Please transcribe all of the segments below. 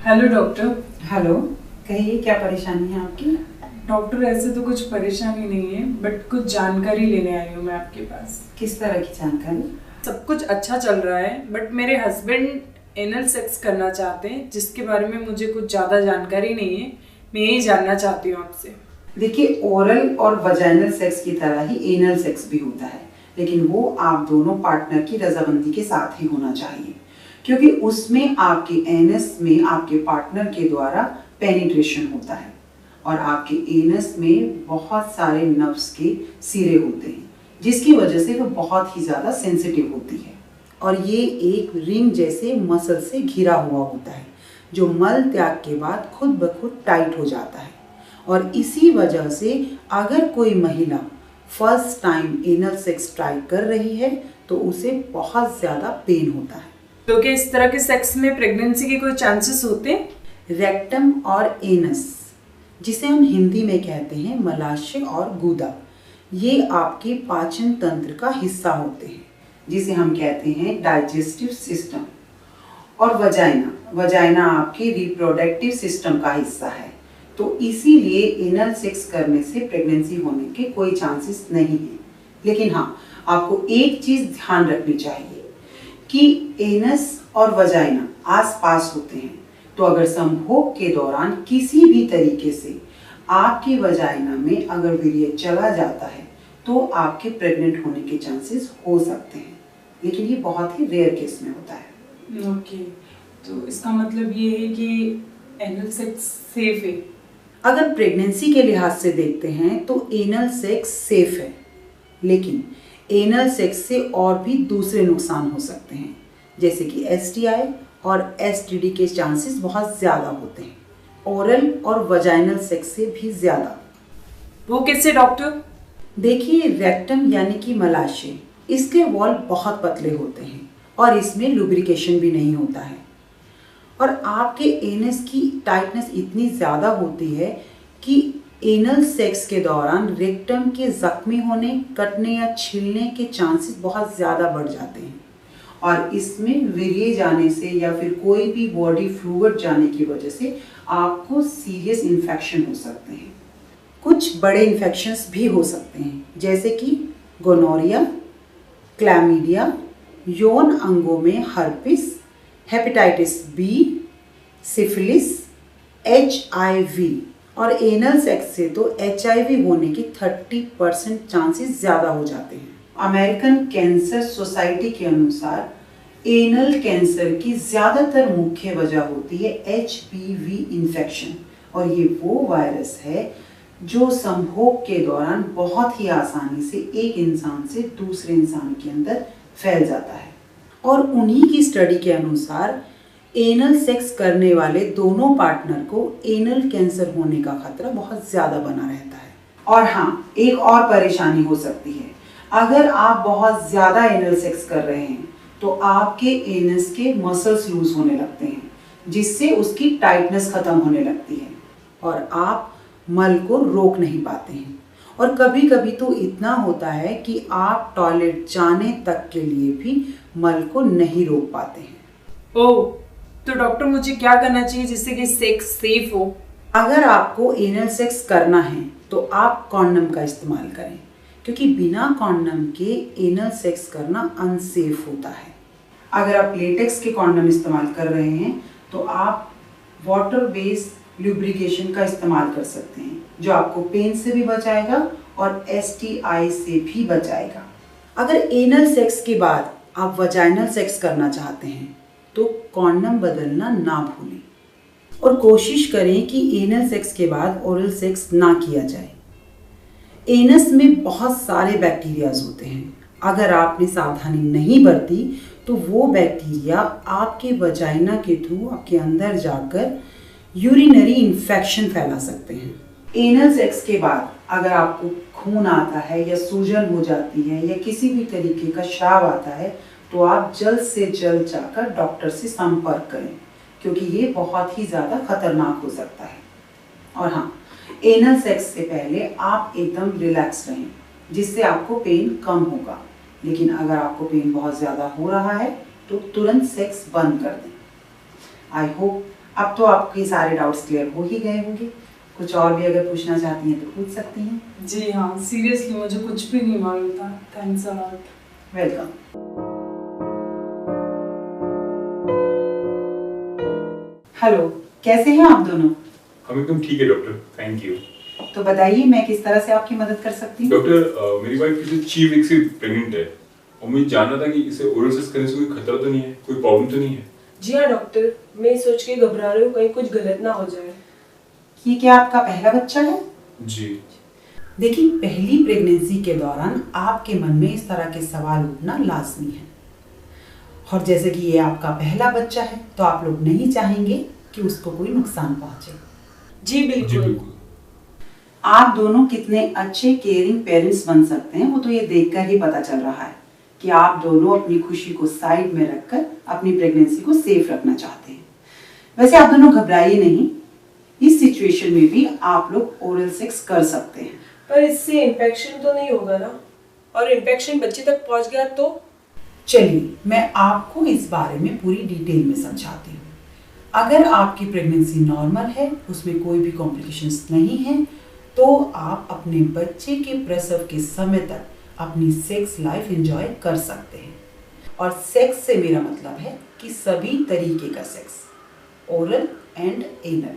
Hello doctor. Hello, कहिए क्या परेशानी है आपकी? डॉक्टर ऐसे तो कुछ परेशानी नहीं है, बट कुछ जानकारी लेने आई हूँ मैं आपके पास। किस तरह की जानकारी? सब कुछ अच्छा चल रहा है, बट मेरे हस्बैंड एनल सेक्स करना चाहते हैं, जिसके बारे में मुझे कुछ ज़्यादा जानकारी नहीं है। मैं यही जानना चाहती हूँ आपसे। देखिए, ओरल और वजाइनल सेक्स की तरह ही एनल सेक्स भी होता है, लेकिन वो आप दोनों पार्टनर की रजामंदी के साथ ही होना चाहिए, क्योंकि उसमें आपके एनस में आपके पार्टनर के द्वारा पेनिट्रेशन होता है और आपके एनस में बहुत सारे नर्व्स के सिरे होते हैं, जिसकी वजह से वो बहुत ही ज़्यादा सेंसिटिव होती है और ये एक रिंग जैसे मसल से घिरा हुआ होता है जो मल त्याग के बाद खुद ब खुद टाइट हो जाता है। और इसी वजह से अगर कोई महिला first time anal sex try कर रही है तो उसे बहुत ज़्यादा पेन होता है। तो क्या इस तरह के सेक्स में प्रेगनेंसी के कोई चांसेस होते हैं? रेक्टम और एनस, जिसे हम हिंदी में कहते हैं मलाशय और गूदा, ये आपके पाचन तंत्र का हिस्सा होते हैं, जिसे हम कहते हैं डाइजेस्टिव सिस्टम। और वजाइना आपके रिप्रोडक्टिव सिस्टम का हिस्सा है, तो इसीलिए एनल सेक्स करने से प्रेगनेंसी होने के कोई चांसेस नहीं है। लेकिन हाँ, आपको एक चीज़ ध्यान रखनी चाहिए कि एनस और वजाइना आस-पास होते हैं, तो अगर संभोग के दौरान किसी भी तरीके से आपकी वजाइना में अगर वीर्य चला जाता है तो आपके प्रेग्नेंट होने के चांसेस हो सकते हैं, लेकिन ये बहुत ही रेयर केस में होता है। ओके, तो इसका मतलब ये है कि एनल सेक्स सेफ है? अगर प्रेगनेंसी के लिहाज से देखते हैं तो एनल सेक्स सेफ है, लेकिन एनल सेक्स से और भी दूसरे नुकसान हो सकते हैं, जैसे कि एसटीआई और एसटीडी के चांसेस बहुत ज़्यादा होते हैं, ओरल और वजाइनल सेक्स से भी ज़्यादा। वो कैसे डॉक्टर? देखिए, रेक्टम यानी कि मलाशय, इसके वॉल बहुत पतले होते हैं और इसमें लुब्रिकेशन भी नहीं होता है और आपके एनस की टाइटनेस इतनी ज़्यादा होती है कि एनल सेक्स के दौरान रेक्टम के जख्मी होने, कटने या छिलने के चांसेस बहुत ज़्यादा बढ़ जाते हैं और इसमें वीर्य जाने से या फिर कोई भी बॉडी फ्लूइड जाने की वजह से आपको सीरियस इन्फेक्शन हो सकते हैं। कुछ बड़े इन्फेक्शंस भी हो सकते हैं, जैसे कि गोनोरिया, क्लैमिडिया, यौन अंगों में herpes, hepatitis B, syphilis, HIV और एनल सेक्स से तो HIV होने के 30% चांसेस ज़्यादा हो जाते हैं। अमेरिकन कैंसर सोसाइटी के अनुसार एनल कैंसर की ज़्यादातर मुख्य वजह होती है HPV इन्फेक्शन, और ये वो वायरस है जो संभोग के दौरान बहुत ही आसानी से एक इंसान से दूसरे इंसान के अंदर फैल जाता है। और उन्हीं की स्टडी के अनुसार एनल सेक्स करने वाले दोनों पार्टनर को एनल कैंसर होने का खतरा बहुत ज़्यादा बना रहता है। और हाँ, एक और परेशानी हो सकती है, अगर आप बहुत ज़्यादा एनल सेक्स कर रहे हैं तो आपके एनस के मसल्स लूज होने लगते हैं, जिससे उसकी टाइटनेस ख़त्म होने लगती है और आप मल को रोक नहीं पाते हैं। और कभी कभी तो इतना होता है कि आप टॉयलेट जाने तक के लिए भी मल को नहीं रोक पाते हैं। ओह, तो डॉक्टर मुझे क्या करना चाहिए जिससे कि सेक्स सेफ हो? अगर आपको एनल सेक्स करना है तो आप कॉन्डम का इस्तेमाल करें, क्योंकि बिना कॉन्डम के एनल सेक्स करना अनसेफ होता है। अगर आप लेटेक्स के कॉन्डम इस्तेमाल कर रहे हैं तो आप वाटर बेस्ड ल्यूब्रिकेशन का इस्तेमाल कर सकते हैं, जो आपको पेन से भी बचाएगा और STI से भी बचाएगा। अगर एनल सेक्स के बाद आप वजाइनल सेक्स करना चाहते हैं तो कॉन्डम बदलना ना भूलें और कोशिश करें कि एनल सेक्स के बाद ओरल सेक्स ना किया जाए। एनस में बहुत सारे बैक्टीरियाज होते हैं, अगर आपने सावधानी नहीं बरती तो वो बैक्टीरिया आपके वजाइना के थ्रू आपके अंदर जाकर यूरिनरी इन्फेक्शन फैला सकते हैं। एनल सेक्स के बाद अगर आपको खून आता है या सूजन हो जाती है या किसी भी तरीके का श्राव आता है तो आप जल्द से जल्द जाकर डॉक्टर से संपर्क करें, क्योंकि ये बहुत ही ज़्यादा खतरनाक हो सकता है। और हाँ, एनल सेक्स से पहले आप एकदम रिलैक्स रहें, जिससे आपको पेन कम होगा। लेकिन अगर आपको पेन बहुत ज़्यादा हो रहा है तो तुरंत सेक्स बंद कर दें। आई होप अब तो आपके सारे डाउट्स क्लियर हो ही गए होंगे। कुछ और भी अगर पूछना चाहती हैं तो पूछ सकती हैं। जी हाँ, सीरियसली मुझे कुछ भी नहीं मालूम था। Thanks a lot. Welcome. Hello, कैसे हैं आप दोनों? हम एकदम ठीक है डॉक्टर, थैंक यू। तो बताइए मैं किस तरह से आपकी मदद कर सकती हूँ? डॉक्टर, मेरी वाइफ पिछले 6 वीक से प्रेग्नेंट है और मुझे जानना था कि इसे ओरल सेक्स करने से कोई खतरा तो नहीं है, कोई प्रॉब्लम तो नहीं है? जी हाँ डॉक्टर, मैं सोच के घबरा रही हूँ कहीं कुछ गलत ना हो जाए। ये क्या आपका पहला बच्चा है? जी। देखिए, पहली प्रेगनेंसी के दौरान आपके मन में इस तरह के सवाल उठना लाजमी है। और जैसे कि ये आपका पहला बच्चा है तो आप लोग नहीं चाहेंगे कि उसको कोई नुकसान पहुंचे। जी बिल्कुल। आप दोनों कितने अच्छे केयरिंग पेरेंट्स बन सकते हैं वो तो ये देखकर ही पता चल रहा है कि आप दोनों अपनी खुशी को साइड में रखकर अपनी प्रेगनेंसी को सेफ रखना चाहते हैं। वैसे आप दोनों घबराइए नहीं, इस सिचुएशन में भी आप लोग ओरल सेक्स कर सकते हैं। पर इससे इन्फेक्शन तो नहीं होगा ना? और इन्फेक्शन बच्चे तक पहुंच गया तो? चलिए मैं आपको इस बारे में पूरी डिटेल में समझाती हूँ। अगर आपकी प्रेगनेंसी नॉर्मल है, उसमें कोई भी कॉम्प्लिकेशंस नहीं है, तो आप अपने बच्चे के प्रसव के समय तक अपनी सेक्स लाइफ एंजॉय कर सकते हैं। और सेक्स से मेरा मतलब है कि सभी तरीके का सेक्स, ओरल एंड एनल।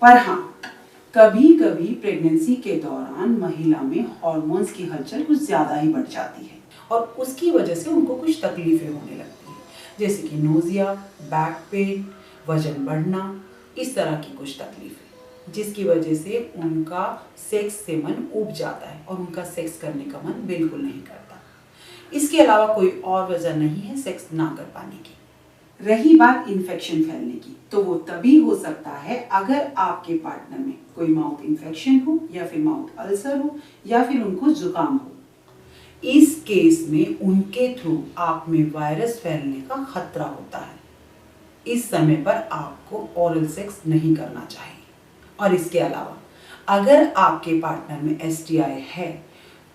पर हाँ, कभी कभी प्रेगनेंसी के दौरान महिला में हार्मोन्स की हलचल कुछ ज़्यादा ही बढ़ जाती है और उसकी वजह से उनको कुछ तकलीफें होने लगती हैं, जैसे कि नोजिया, बैक पेन, वजन बढ़ना, इस तरह की कुछ तकलीफें, जिसकी वजह से उनका सेक्स से मन उब जाता है और उनका सेक्स करने का मन बिल्कुल नहीं करता। इसके अलावा कोई और वजह नहीं है सेक्स ना कर पाने की। रही बात इन्फेक्शन फैलने की, तो वो तभी हो सकता है अगर आपके पार्टनर में कोई माउथ इन्फेक्शन हो या फिर माउथ अल्सर हो या फिर उनको जुकाम हो। इस केस में उनके थ्रू आप में वायरस फैलने का खतरा होता है। इस समय पर आपको ओरल सेक्स नहीं करना चाहिए। और इसके अलावा अगर आपके पार्टनर में STI है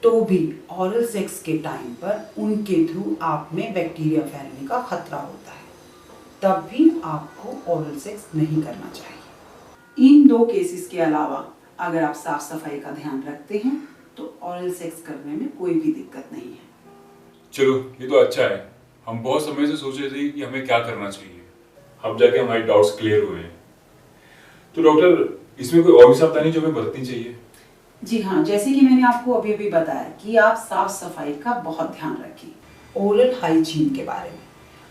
तो भी ओरल सेक्स के टाइम पर उनके थ्रू आप में बैक्टीरिया फैलने का खतरा होता है, तब भी आपको ओरल सेक्स नहीं करना चाहिए। इन दो केसेस के अलावा अगर आप साफ सफाई का ध्यान रखते हैं तो ओरल सेक्स करने में कोई भी दिक्कत नहीं है। चलो ये तो अच्छा है, हम बहुत समय से सोच रहे थे कि हमें क्या करना चाहिए, अब जाके हमारे डाउट्स क्लियर हुए हैं। तो डॉक्टर, इसमें कोई और भी सावधानी जो हमें बरतनी चाहिए? जी हाँ, जैसे कि मैंने आपको अभी अभी बताया कि आप साफ सफाई का बहुत ध्यान रखें, ओरल हाइजीन के बारे में।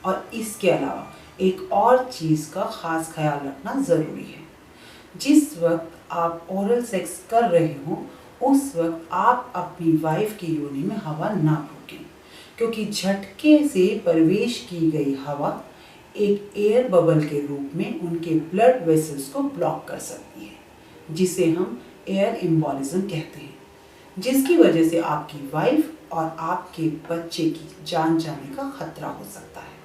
और इसके अलावा एक और चीज़ का ख़ास ख्याल रखना ज़रूरी है। जिस वक्त आप ओरल सेक्स कर रहे हो उस वक्त आप अपनी वाइफ की योनि में हवा ना रोकें, क्योंकि झटके से प्रवेश की गई हवा एक एयर बबल के रूप में उनके ब्लड वेसल्स को ब्लॉक कर सकती है, जिसे हम एयर एम्बोलिज्म कहते हैं, जिसकी वजह से आपकी वाइफ और आपके बच्चे की जान जाने का खतरा हो सकता है।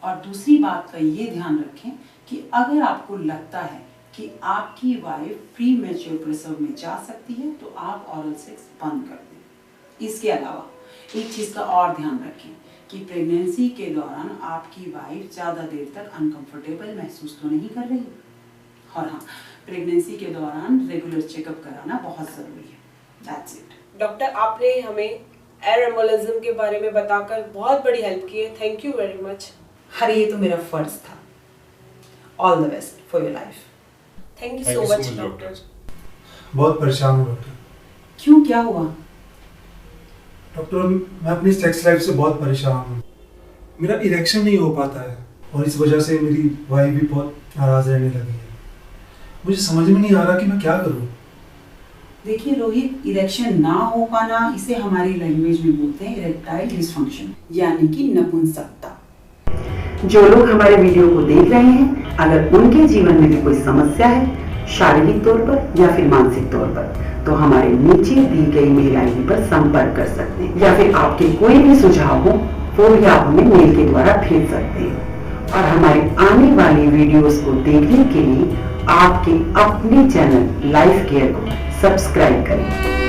और दूसरी बात का ये ध्यान रखें कि अगर आपको लगता है कि आपकी वाइफ प्री मैच्योर प्रसव में जा सकती है तो आप ओरल सेक्स बंद कर दें। इसके अलावा एक चीज़ का और ध्यान रखें कि प्रेगनेंसी के दौरान आपकी वाइफ ज़्यादा देर तक अनकंफर्टेबल महसूस तो नहीं कर रही। और हाँ, प्रेगनेंसी के दौरान रेगुलर चेकअप कराना बहुत ज़रूरी है। That's it. डॉक्टर, आपने हमें एयर एम्बोलिज्म के बारे में बताकर बहुत बड़ी हेल्प की है। Thank you very much. अरे ये तो मेरा फर्ज था। All the best for your life. Thank you so much doctor. बहुत परेशान हूँ डॉक्टर। क्यों, क्या हुआ? डॉक्टर, मैं अपनी सेक्स लाइफ से बहुत परेशान हूँ। मेरा इरेक्शन नहीं हो पाता है और इस वजह से मेरी वाइफ भी बहुत नाराज रहने लगी है। मुझे समझ में नहीं आ रहा कि मैं क्या करूँ। देखिए रोहित, इरेक्शन ना हो पाना इसे हमारी लैंग्वेज में बोलते हैं इरेक्टाइल डिसफंक्शन, यानी कि नपुंसकता। जो लोग हमारे वीडियो को देख रहे हैं, अगर उनके जीवन में भी कोई समस्या है, शारीरिक तौर पर या फिर मानसिक तौर पर, तो हमारे नीचे दी गई मेल आईडी पर संपर्क कर सकते हैं, या फिर आपके कोई भी सुझाव हो वो भी आप हमें मेल के द्वारा भेज सकते हैं। और हमारी आने वाली वीडियोस को देखने के लिए आपके अपने चैनल लाइफ केयर को सब्सक्राइब करें।